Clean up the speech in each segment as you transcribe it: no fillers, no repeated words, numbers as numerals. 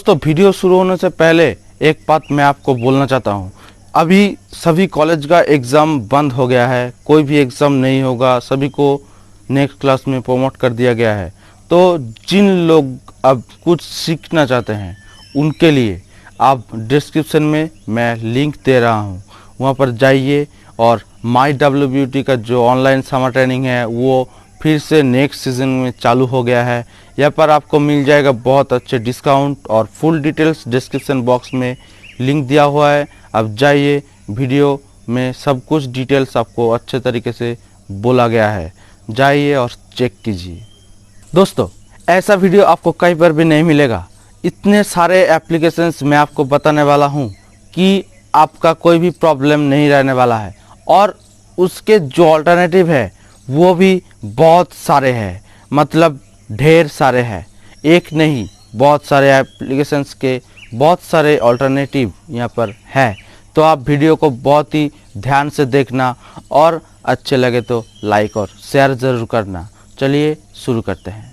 दोस्तों वीडियो शुरू होने से पहले एक बात मैं आपको बोलना चाहता हूँ। अभी सभी कॉलेज का एग्ज़ाम बंद हो गया है, कोई भी एग्ज़ाम नहीं होगा, सभी को नेक्स्ट क्लास में प्रमोट कर दिया गया है। तो जिन लोग अब कुछ सीखना चाहते हैं उनके लिए आप डिस्क्रिप्शन में मैं लिंक दे रहा हूँ, वहाँ पर जाइए और MyWBUT का जो ऑनलाइन समर ट्रेनिंग है वो फिर से नेक्स्ट सीज़न में चालू हो गया है। यहाँ पर आपको मिल जाएगा बहुत अच्छे डिस्काउंट और फुल डिटेल्स डिस्क्रिप्शन बॉक्स में लिंक दिया हुआ है। अब जाइए, वीडियो में सब कुछ डिटेल्स आपको अच्छे तरीके से बोला गया है, जाइए और चेक कीजिए। दोस्तों ऐसा वीडियो आपको कहीं पर भी नहीं मिलेगा। इतने सारे एप्लीकेशंस मैं आपको बताने वाला हूँ कि आपका कोई भी प्रॉब्लम नहीं रहने वाला है, और उसके जो अल्टरनेटिव है वो भी बहुत सारे हैं, मतलब ढेर सारे हैं। एक नहीं, बहुत सारे एप्लीकेशंस के बहुत सारे अल्टरनेटिव यहाँ पर है। तो आप वीडियो को बहुत ही ध्यान से देखना और अच्छे लगे तो लाइक और शेयर ज़रूर करना। चलिए शुरू करते हैं।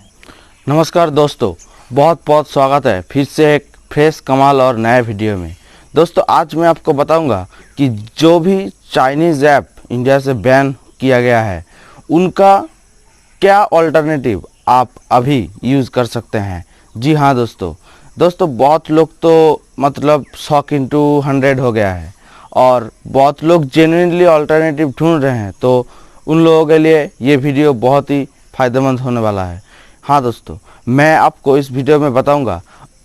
नमस्कार दोस्तों, बहुत बहुत स्वागत है फिर से एक फ्रेश कमाल और नए वीडियो में। दोस्तों आज मैं आपको बताऊंगा कि जो भी चाइनीज़ ऐप इंडिया से बैन किया गया है उनका क्या अल्टरनेटिव आप अभी यूज़ कर सकते हैं। जी हाँ दोस्तों बहुत लोग तो मतलब 100x100 हो गया है और बहुत लोग जेन्युइनली अल्टरनेटिव ढूंढ रहे हैं, तो उन लोगों के लिए ये वीडियो बहुत ही फ़ायदेमंद होने वाला है। हाँ दोस्तों, मैं आपको इस वीडियो में बताऊंगा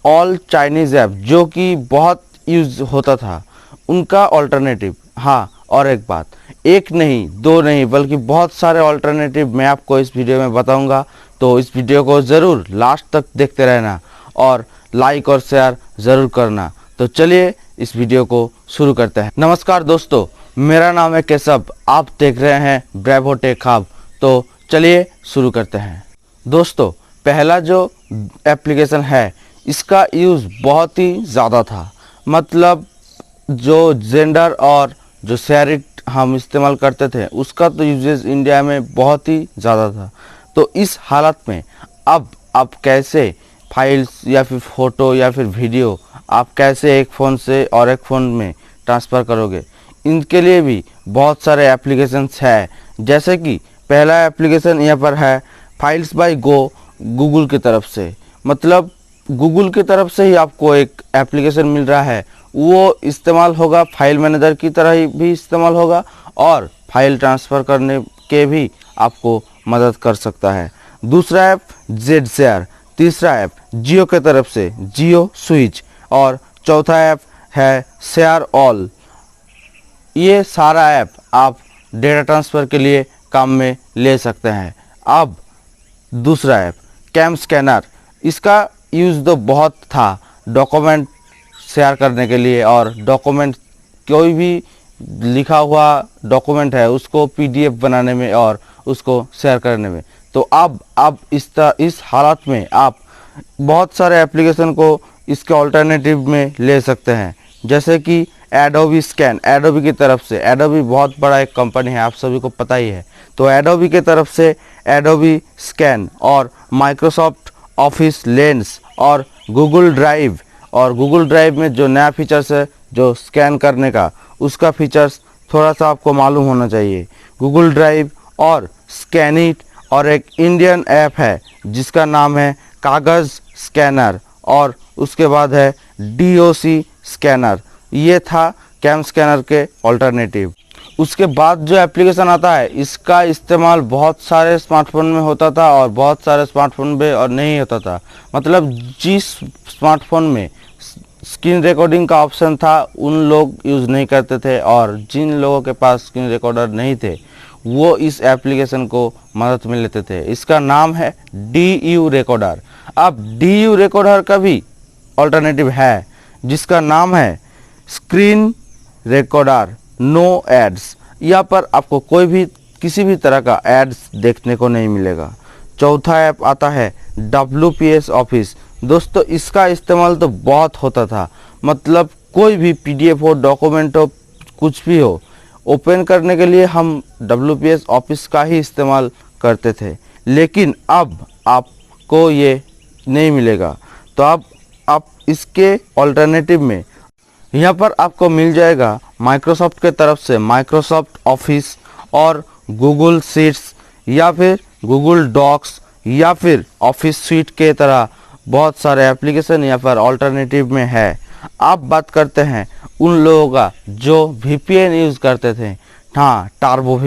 ऑल चाइनीज़ ऐप जो कि बहुत यूज़ होता था उनका अल्टरनेटिव। हाँ, और एक बात, एक नहीं दो नहीं बल्कि बहुत सारे अल्टरनेटिव मैं आपको इस वीडियो में बताऊंगा। तो इस वीडियो को ज़रूर लास्ट तक देखते रहना और लाइक और शेयर ज़रूर करना। तो चलिए इस वीडियो को शुरू करते हैं। नमस्कार दोस्तों, मेरा नाम है केशव, आप देख रहे हैं ब्रेवो टेक हब। तो चलिए शुरू करते हैं। दोस्तों पहला जो एप्लीकेशन है इसका यूज़ बहुत ही ज़्यादा था, मतलब जो जेंडर और जो शेयर हम इस्तेमाल करते थे उसका तो यूजेस इंडिया में बहुत ही ज़्यादा था। तो इस हालत में अब आप कैसे फाइल्स या फिर फ़ोटो या फिर वीडियो आप कैसे एक फ़ोन से और एक फ़ोन में ट्रांसफ़र करोगे, इनके लिए भी बहुत सारे एप्लीकेशंस है। जैसे कि पहला एप्लीकेशन यहाँ पर है फाइल्स बाय गो, गूगल की तरफ से। मतलब गूगल की तरफ से ही आपको एक एप्लीकेशन मिल रहा है, वो इस्तेमाल होगा फाइल मैनेजर की तरह ही भी इस्तेमाल होगा और फाइल ट्रांसफ़र करने के भी आपको मदद कर सकता है। दूसरा ऐप जेड शेयर, तीसरा ऐप जियो के तरफ से जियो स्विच, और चौथा ऐप है शेयर ऑल। ये सारा ऐप आप डेटा ट्रांसफ़र के लिए काम में ले सकते हैं। अब दूसरा ऐप कैम स्कैनर, इसका यूज़ तो बहुत था डॉक्यूमेंट शेयर करने के लिए, और डॉक्यूमेंट कोई भी लिखा हुआ डॉक्यूमेंट है उसको PDF बनाने में और उसको शेयर करने में। तो अब इस हालत में आप बहुत सारे एप्लीकेशन को इसके अल्टरनेटिव में ले सकते हैं। जैसे कि एडोबी स्कैन, एडोबी की तरफ से, एडोबी बहुत बड़ा एक कंपनी है, आप सभी को पता ही है। तो एडोबी की तरफ से एडोबी स्कैन, और माइक्रोसॉफ्ट ऑफिस लेंस, और गूगल ड्राइव। और गूगल ड्राइव में जो नया फीचर्स है जो स्कैन करने का, उसका फीचर्स थोड़ा सा आपको मालूम होना चाहिए। गूगल ड्राइव और स्कैनिट, और एक इंडियन ऐप है जिसका नाम है कागज़ स्कैनर, और उसके बाद है DOC स्कैनर। ये था कैम स्कैनर के अल्टरनेटिव। उसके बाद जो एप्लीकेशन आता है इसका इस्तेमाल बहुत सारे स्मार्टफोन में होता था और बहुत सारे स्मार्टफोन में और नहीं होता था। मतलब जिस स्मार्टफोन में स्क्रीन रिकॉर्डिंग का ऑप्शन था उन लोग यूज़ नहीं करते थे, और जिन लोगों के पास स्क्रीन रिकॉर्डर नहीं थे वो इस एप्लीकेशन को मदद में लेते थे। इसका नाम है DU रिकॉर्डर। अब DU रिकॉर्डर का भी अल्टरनेटिव है जिसका नाम है स्क्रीन रिकॉर्डर नो एड्स। यहाँ पर आपको कोई भी किसी भी तरह का एड्स देखने को नहीं मिलेगा। चौथा ऐप आता है WPS ऑफिस। दोस्तों इसका इस्तेमाल तो बहुत होता था, मतलब कोई भी PDF हो, डॉक्यूमेंट हो, कुछ भी हो, ओपन करने के लिए हम WPS ऑफिस का ही इस्तेमाल करते थे। लेकिन अब आपको ये नहीं मिलेगा। तो अब आप इसके ऑल्टरनेटिव में यहाँ पर आपको मिल जाएगा माइक्रोसॉफ्ट के तरफ से माइक्रोसॉफ्ट ऑफिस और गूगल शीट्स या फिर गूगल डॉक्स या फिर ऑफिस स्वीट के तरह बहुत सारे एप्लीकेशन यहाँ पर ऑल्टरनेटिव में है। आप बात करते हैं उन लोगों का जो VPN यूज़ करते थे, हाँ टार्बो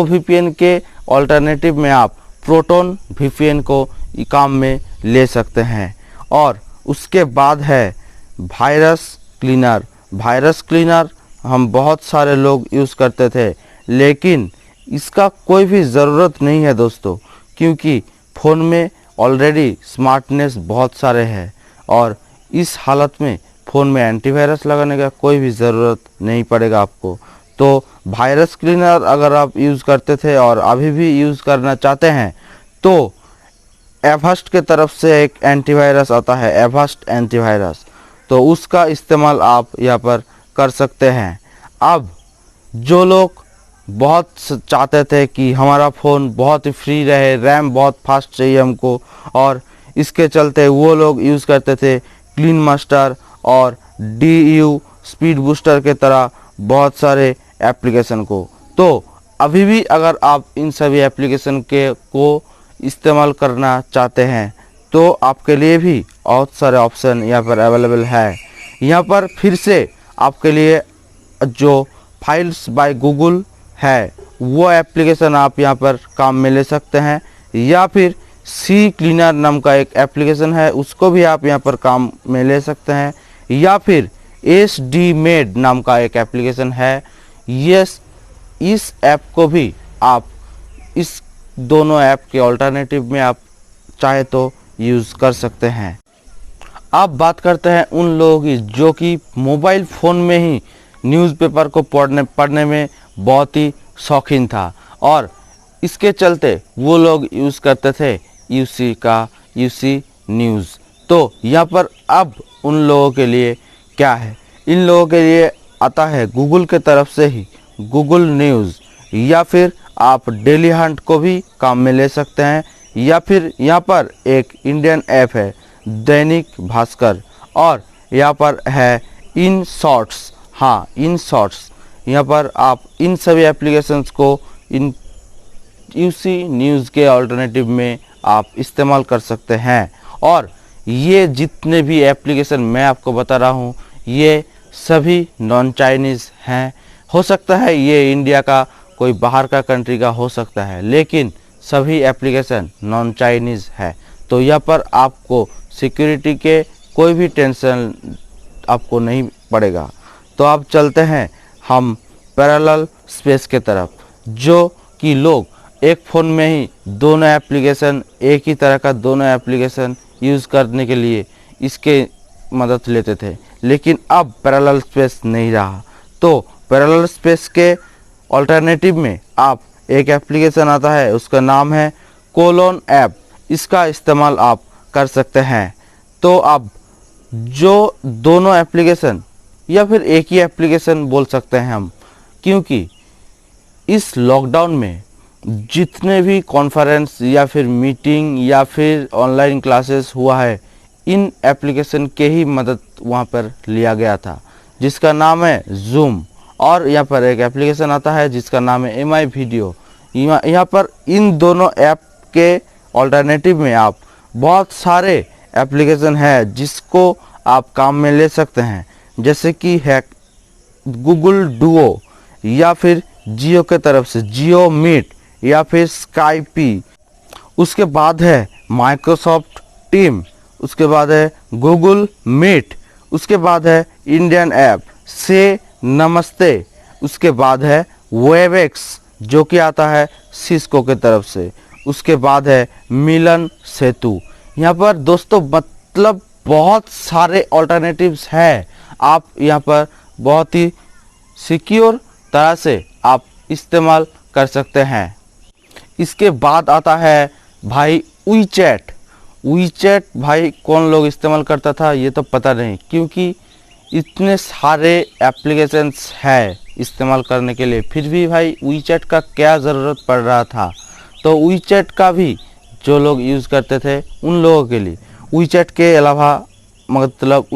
VPN के ऑल्टरनेटिव में आप प्रोटोन VPN को काम में ले सकते हैं। और उसके बाद है वायरस क्लीनर हम बहुत सारे लोग यूज़ करते थे, लेकिन इसका कोई भी ज़रूरत नहीं है दोस्तों, क्योंकि फ़ोन में ऑलरेडी स्मार्टनेस बहुत सारे हैं और इस हालत में फ़ोन में एंटीवायरस लगाने का कोई भी ज़रूरत नहीं पड़ेगा आपको। तो वायरस क्लीनर अगर आप यूज़ करते थे और अभी भी यूज़ करना चाहते हैं तो एवस्ट के तरफ से एक एंटीवायरस आता है, एवस्ट एंटीवायरस, तो उसका इस्तेमाल आप यहाँ पर कर सकते हैं। अब जो लोग बहुत चाहते थे कि हमारा फ़ोन बहुत ही फ्री रहे, रैम बहुत फास्ट चाहिए हमको, और इसके चलते वो लोग यूज़ करते थे क्लीन मास्टर और DU स्पीड बूस्टर के तरह बहुत सारे एप्लीकेशन को। तो अभी भी अगर आप इन सभी एप्लीकेशन को इस्तेमाल करना चाहते हैं तो आपके लिए भी बहुत सारे ऑप्शन यहाँ पर अवेलेबल है। यहाँ पर फिर से आपके लिए जो फाइल्स बाय गूगल है वो एप्लीकेशन आप यहाँ पर काम में ले सकते हैं, या फिर सी क्लीनर नाम का एक एप्लीकेशन है उसको भी आप यहाँ पर काम में ले सकते हैं, या फिर SD मेड नाम का एक एप्लीकेशन है। इस ऐप को भी आप इस दोनों ऐप के ऑल्टरनेटिव में आप चाहे तो यूज़ कर सकते हैं। अब बात करते हैं उन लोगों की जो कि मोबाइल फ़ोन में ही न्यूज़पेपर को पढ़ने में बहुत ही शौकीन था और इसके चलते वो लोग यूज़ करते थे UC न्यूज़। तो यहाँ पर अब उन लोगों के लिए क्या है, इन लोगों के लिए आता है गूगल के तरफ से ही गूगल न्यूज़, या फिर आप डेली हंट को भी काम में ले सकते हैं, या फिर यहाँ पर एक इंडियन ऐप है दैनिक भास्कर, और यहाँ पर है इन शॉर्ट्स, हाँ इन शॉर्ट्स। यहाँ पर आप इन सभी एप्लीकेशंस को इन UC न्यूज़ के ऑल्टरनेटिव में आप इस्तेमाल कर सकते हैं। और ये जितने भी एप्लीकेशन मैं आपको बता रहा हूँ ये सभी नॉन चाइनीज़ हैं। हो सकता है ये इंडिया का कोई बाहर का कंट्री का हो सकता है, लेकिन सभी एप्लीकेशन नॉन चाइनीज़ है। तो यहाँ पर आपको सिक्योरिटी के कोई भी टेंशन आपको नहीं पड़ेगा। तो आप चलते हैं हम पैरेलल स्पेस के तरफ, जो कि लोग एक फ़ोन में ही दोनों एप्लीकेशन, एक ही तरह का दोनों एप्लीकेशन यूज़ करने के लिए इसके मदद लेते थे, लेकिन अब पैरेलल स्पेस नहीं रहा। तो पैरेलल स्पेस के ऑल्टरनेटिव में आप एक एप्लीकेशन आता है, उसका नाम है कोलोन ऐप, इसका इस्तेमाल आप कर सकते हैं। तो अब जो दोनों एप्लीकेशन या फिर एक ही एप्लीकेशन बोल सकते हैं हम, क्योंकि इस लॉकडाउन में जितने भी कॉन्फ्रेंस या फिर मीटिंग या फिर ऑनलाइन क्लासेस हुआ है, इन एप्लीकेशन के ही मदद वहाँ पर लिया गया था, जिसका नाम है जूम। और यहाँ पर एक एप्लीकेशन आता है जिसका नाम है MI वीडियो। यहाँ पर इन दोनों ऐप के ऑल्टरनेटिव में आप बहुत सारे एप्लीकेशन है जिसको आप काम में ले सकते हैं, जैसे कि है गूगल डुओ, या फिर जियो के तरफ से जियो मीट, या फिर स्काइपी। उसके बाद है माइक्रोसॉफ्ट टीम, उसके बाद है गूगल मीट, उसके बाद है इंडियन ऐप से नमस्ते, उसके बाद है वेबएक्स जो कि आता है सिस्को के तरफ से, उसके बाद है मिलन सेतु। यहाँ पर दोस्तों मतलब बहुत सारे ऑल्टरनेटिव्स हैं, आप यहाँ पर बहुत ही सिक्योर तरह से आप इस्तेमाल कर सकते हैं। इसके बाद आता है भाई वीचैट भाई कौन लोग इस्तेमाल करता था ये तो पता नहीं, क्योंकि इतने सारे एप्लीकेशंस है इस्तेमाल करने के लिए, फिर भी भाई वीचैट का क्या ज़रूरत पड़ रहा था। तो वीचैट का भी जो लोग यूज़ करते थे उन लोगों के लिए वीचैट के अलावा मतलब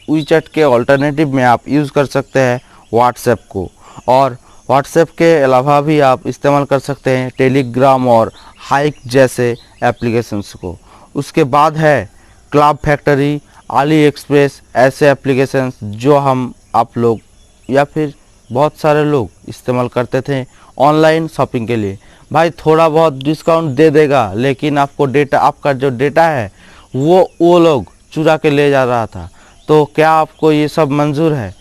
WeChat के ऑल्टरनेटिव में आप यूज़ कर सकते हैं व्हाट्सएप को, और व्हाट्सएप के अलावा भी आप इस्तेमाल कर सकते हैं टेलीग्राम और हाइक जैसे एप्लीकेशंस को। उसके बाद है क्लब फैक्ट्री, अली एक्सप्रेस, ऐसे एप्लीकेशंस जो आप लोग या फिर बहुत सारे लोग इस्तेमाल करते थे ऑनलाइन शॉपिंग के लिए। भाई थोड़ा बहुत डिस्काउंट दे देगा, लेकिन आपका जो डेटा है वो लोग चुरा के ले जा रहा था। तो क्या आपको ये सब मंजूर है?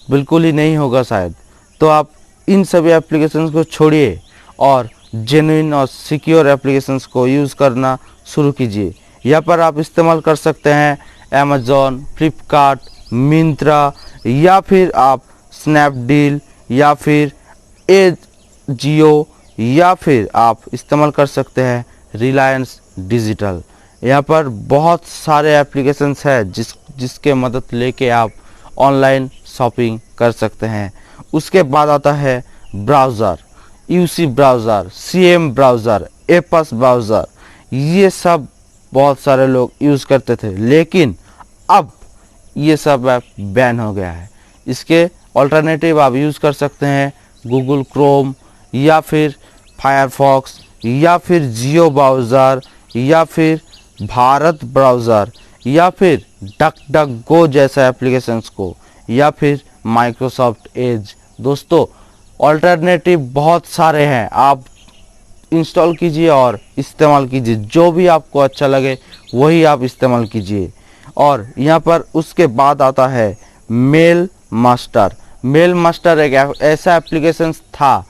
बिल्कुल ही नहीं होगा शायद। तो आप इन सभी एप्लीकेशंस को छोड़िए और जेन्युइन और सिक्योर एप्लीकेशंस को यूज़ करना शुरू कीजिए। यहाँ पर आप इस्तेमाल कर सकते हैं अमेज़ॉन, फ्लिपकार्ट, मिंत्रा, या फिर आप स्नैपडील, या फिर जियो, या फिर आप इस्तेमाल कर सकते हैं रिलायंस डिजिटल। यहाँ पर बहुत सारे एप्लीकेशंस हैं जिसके मदद लेके आप ऑनलाइन शॉपिंग कर सकते हैं। उसके बाद आता है browser, UC browser, CM browser, apps browser. ये सब बहुत सारे लोग यूज़ करते थे, लेकिन अब ये सब ऐप बैन हो गया है। इसके ऑल्टरनेटिव आप यूज़ कर सकते हैं गूगल क्रोम, या फिर फायरफॉक्स, या फिर जियो ब्राउज़र, या फिर भारत ब्राउज़र, या फिर डक डक गो जैसा एप्लीकेशंस को, या फिर माइक्रोसॉफ्ट एज। दोस्तों ऑल्टरनेटिव बहुत सारे हैं, आप इंस्टॉल कीजिए और इस्तेमाल कीजिए। जो भी आपको अच्छा लगे वही आप इस्तेमाल कीजिए। और यहाँ पर उसके बाद आता है मेल मास्टर। मेल मास्टर एक ऐसा एप्लीकेशन था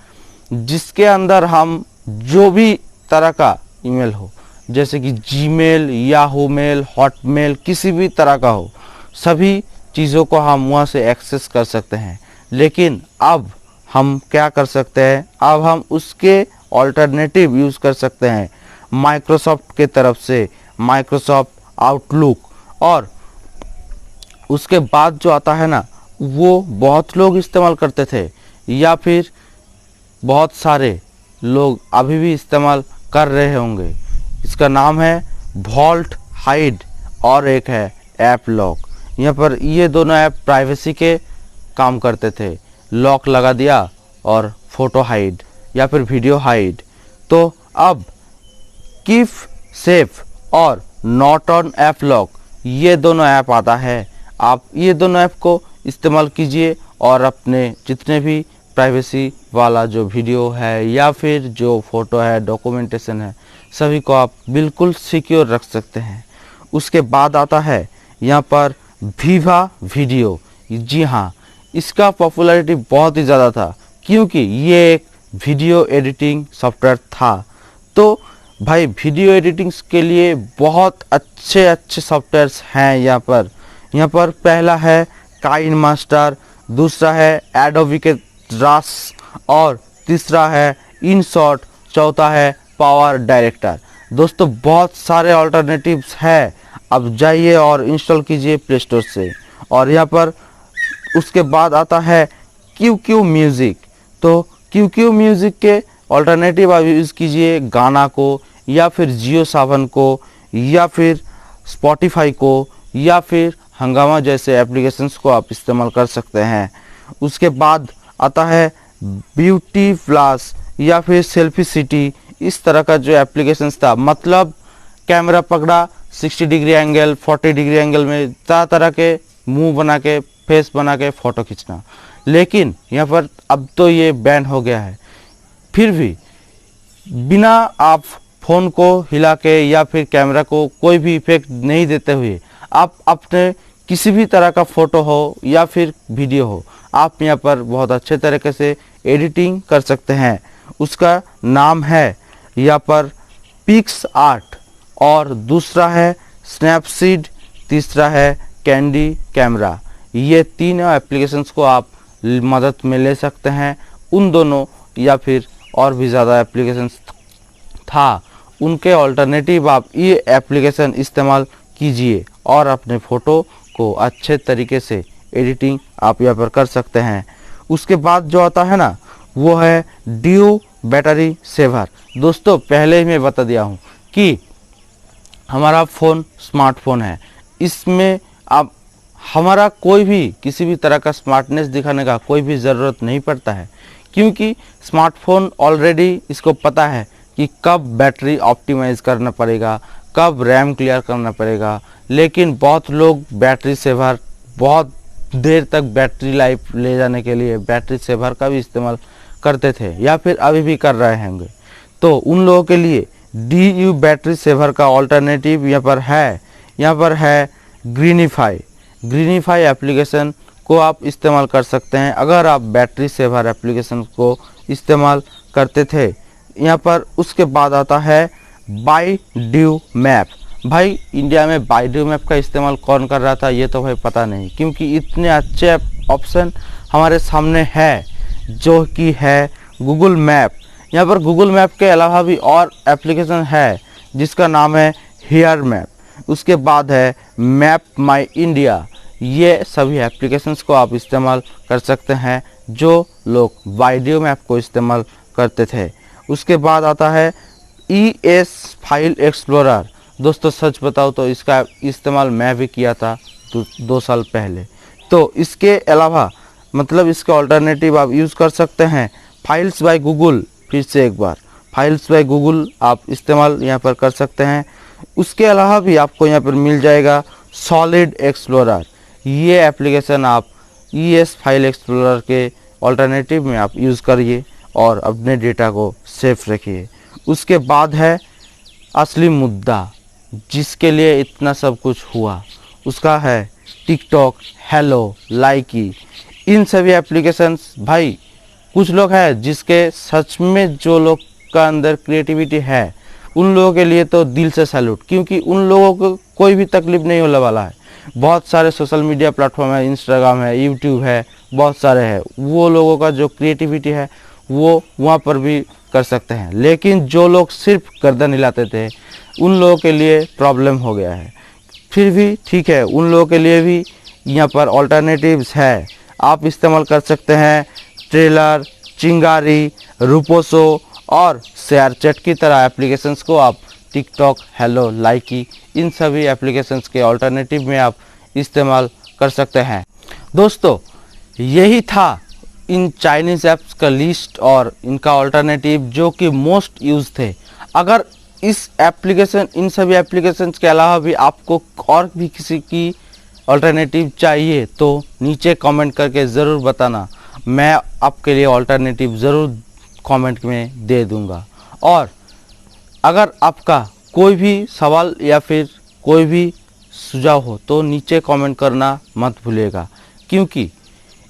जिसके अंदर हम जो भी तरह का ईमेल हो, जैसे कि जीमेल, याहू मेल, हॉटमेल, किसी भी तरह का हो, सभी चीज़ों को हम वहाँ से एक्सेस कर सकते हैं। लेकिन अब हम क्या कर सकते हैं, अब हम उसके ऑल्टरनेटिव यूज़ कर सकते हैं माइक्रोसॉफ्ट के तरफ से माइक्रोसॉफ्ट आउटलुक। और उसके बाद जो आता है ना, वो बहुत लोग इस्तेमाल करते थे, या फिर बहुत सारे लोग अभी भी इस्तेमाल कर रहे होंगे। इसका नाम है वॉल्ट हाइड और एक है ऐप लॉक। यहाँ पर ये दोनों ऐप प्राइवेसी के काम करते थे। लॉक लगा दिया और फ़ोटो हाइड या फिर वीडियो हाइड। तो अब कीप सेफ और नॉट ऑन ऐप लॉक, ये दोनों ऐप आता है। आप ये दोनों ऐप को इस्तेमाल कीजिए और अपने जितने भी प्राइवेसी वाला जो वीडियो है या फिर जो फ़ोटो है, डॉक्यूमेंटेशन है, सभी को आप बिल्कुल सिक्योर रख सकते हैं। उसके बाद आता है यहाँ पर वीवा वीडियो। जी हाँ, इसका पॉपुलैरिटी बहुत ही ज़्यादा था क्योंकि ये एक वीडियो एडिटिंग सॉफ्टवेयर था। तो भाई वीडियो एडिटिंग के लिए बहुत अच्छे अच्छे सॉफ्टवेयर्स हैं यहाँ पर पहला है काइन मास्टर, दूसरा है एडोबी के रास, और तीसरा है इनशॉट, चौथा है पावर डायरेक्टर। दोस्तों बहुत सारे ऑल्टरनेटिव्स हैं, अब जाइए और इंस्टॉल कीजिए प्ले स्टोर से। और यहाँ पर उसके बाद आता है QQ म्यूज़िक। तो QQ म्यूज़िक के ऑल्टरनेटिव आप यूज़ कीजिए गाना को, या फिर जियो सावन को, या फिर स्पॉटिफाई को, या फिर हंगामा जैसे एप्लीकेशंस को आप इस्तेमाल कर सकते हैं। उसके बाद आता है ब्यूटी प्लस या फिर सेल्फी सिटी। इस तरह का जो एप्लीकेशंस था, मतलब कैमरा पकड़ा 60 डिग्री एंगल, 40 डिग्री एंगल में तरह तरह के मुंह बना के, फेस बना के फ़ोटो खींचना। लेकिन यहाँ पर अब तो ये बैन हो गया है। फिर भी बिना आप फ़ोन को हिला के या फिर कैमरा को कोई भी इफेक्ट नहीं देते हुए आप अपने किसी भी तरह का फ़ोटो हो या फिर वीडियो हो, आप यहाँ पर बहुत अच्छे तरीके से एडिटिंग कर सकते हैं। उसका नाम है यहाँ पर पिक्स आर्ट, और दूसरा है स्नैपसीड, तीसरा है कैंडी कैमरा। ये तीनों एप्लीकेशंस को आप मदद में ले सकते हैं। उन दोनों या फिर और भी ज़्यादा एप्लीकेशंस था, उनके ऑल्टरनेटिव आप ये एप्लीकेशन इस्तेमाल कीजिए और अपने फ़ोटो को अच्छे तरीके से एडिटिंग आप यहाँ पर कर सकते हैं। उसके बाद जो आता है ना, वो है ड्यू बैटरी सेवर। दोस्तों पहले ही मैं बता दिया हूँ कि हमारा फ़ोन स्मार्टफोन है, इसमें अब हमारा कोई भी किसी भी तरह का स्मार्टनेस दिखाने का कोई भी ज़रूरत नहीं पड़ता है, क्योंकि स्मार्टफोन ऑलरेडी इसको पता है कि कब बैटरी ऑप्टिमाइज़ करना पड़ेगा, कब रैम क्लियर करना पड़ेगा। लेकिन बहुत लोग बैटरी सेवर, बहुत देर तक बैटरी लाइफ ले जाने के लिए बैटरी सेवर का भी इस्तेमाल करते थे या फिर अभी भी कर रहे होंगे। तो उन लोगों के लिए DU बैटरी सेवर का ऑल्टरनेटिव यहाँ पर है ग्रीनिफाई एप्लीकेशन को आप इस्तेमाल कर सकते हैं अगर आप बैटरी सेवर एप्लीकेशन को इस्तेमाल करते थे। यहाँ पर उसके बाद आता है बाईड्यू मैप। भाई इंडिया में बाईड्यू मैप का इस्तेमाल कौन कर रहा था ये तो भाई पता नहीं, क्योंकि इतने अच्छे ऑप्शन हमारे सामने है जो कि है गूगल मैप। यहाँ पर गूगल मैप के अलावा भी और एप्लीकेशन है जिसका नाम है हियर मैप। उसके बाद है मैप माई इंडिया। ये सभी एप्लीकेशंस को आप इस्तेमाल कर सकते हैं जो लोग बाईड्यू मैप को इस्तेमाल करते थे। उसके बाद आता है ES फाइल एक्सप्लोरर। दोस्तों सच बताओ तो इसका इस्तेमाल मैं भी किया था 2 साल पहले। तो इसके अलावा मतलब इसके ऑल्टरनेटिव आप यूज़ कर सकते हैं फाइल्स बाय गूगल। फिर से एक बार फाइल्स बाय गूगल आप इस्तेमाल यहाँ पर कर सकते हैं। उसके अलावा भी आपको यहाँ पर मिल जाएगा सॉलिड एक्सप्लोरर। ये एप्लीकेशन आप ES फाइल एक्सप्लोरर के ऑल्टरनेटिव में आप यूज़ करिए और अपने डेटा को सेफ रखिए। उसके बाद है असली मुद्दा जिसके लिए इतना सब कुछ हुआ, उसका है टिकटॉक, हेलो, लाइकी। इन सभी एप्लीकेशंस भाई कुछ लोग हैं जिसके सच में जो लोग का अंदर क्रिएटिविटी है उन लोगों के लिए तो दिल से सैल्यूट, क्योंकि उन लोगों को कोई भी तकलीफ नहीं होने वाला है। बहुत सारे सोशल मीडिया प्लेटफॉर्म है, इंस्टाग्राम है, यूट्यूब है, बहुत सारे हैं। वो लोगों का जो क्रिएटिविटी है वो वहाँ पर भी कर सकते हैं। लेकिन जो लोग सिर्फ गर्दन हिलाते थे उन लोगों के लिए प्रॉब्लम हो गया है। फिर भी ठीक है, उन लोगों के लिए भी यहाँ पर ऑल्टरनेटिव्स है। आप इस्तेमाल कर सकते हैं ट्रेलर, चिंगारी, रूपोसो और शेयरचैट की तरह एप्लीकेशंस को आप टिकटॉक, हेलो, लाइकी इन सभी एप्लीकेशंस के ऑल्टरनेटिव में आप इस्तेमाल कर सकते हैं। दोस्तों यही था इन चाइनीज़ ऐप्स का लिस्ट और इनका ऑल्टरनेटिव जो कि मोस्ट यूज थे। अगर इन सभी एप्लीकेशंस के अलावा भी आपको और भी किसी की ऑल्टरनेटिव चाहिए तो नीचे कमेंट करके ज़रूर बताना, मैं आपके लिए ऑल्टरनेटिव ज़रूर कमेंट में दे दूंगा। और अगर आपका कोई भी सवाल या फिर कोई भी सुझाव हो तो नीचे कमेंट करना मत भूलिएगा, क्योंकि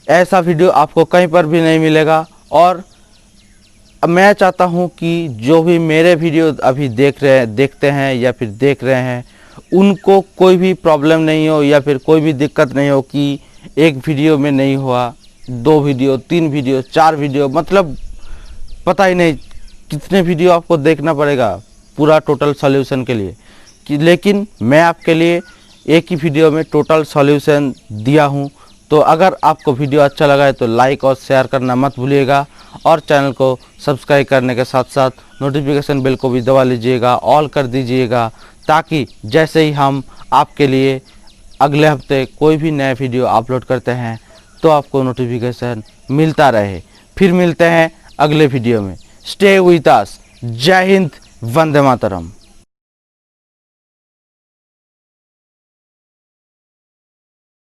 ऐसा वीडियो आपको कहीं पर भी नहीं मिलेगा। और मैं चाहता हूं कि जो भी मेरे वीडियो अभी देखते हैं या फिर देख रहे हैं उनको कोई भी प्रॉब्लम नहीं हो या फिर कोई भी दिक्कत नहीं हो कि एक वीडियो में नहीं हुआ, 2 वीडियो, 3 वीडियो, 4 वीडियो, मतलब पता ही नहीं कितने वीडियो आपको देखना पड़ेगा पूरा टोटल सॉल्यूशन के लिए लेकिन मैं आपके लिए एक ही वीडियो में टोटल सॉल्यूशन दिया हूं। तो अगर आपको वीडियो अच्छा लगा है तो लाइक और शेयर करना मत भूलिएगा और चैनल को सब्सक्राइब करने के साथ साथ नोटिफिकेशन बेल को भी दबा लीजिएगा, ऑल कर दीजिएगा, ताकि जैसे ही हम आपके लिए अगले हफ्ते कोई भी नया वीडियो अपलोड करते हैं तो आपको नोटिफिकेशन मिलता रहे। फिर मिलते हैं अगले वीडियो में। Stay with us. जय हिंद, वंदे मातरम।